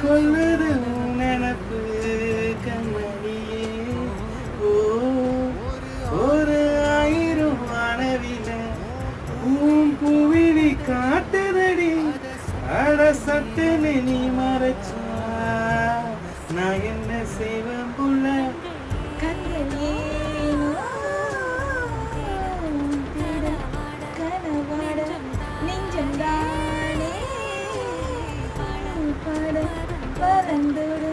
கொல்லுது உன் நினப்பு கண்மணியே. ஓ ஒரு 1000 வானவில உன் புவிழி காட்டுதடி. அட சட்டுன்னு நீ மறைச்சா நான் என்ன செய்வேன் புள்ள. கண்கள் ஏனோ திட கனவாட நெஞ்சந்தானே பட பறந்துடு.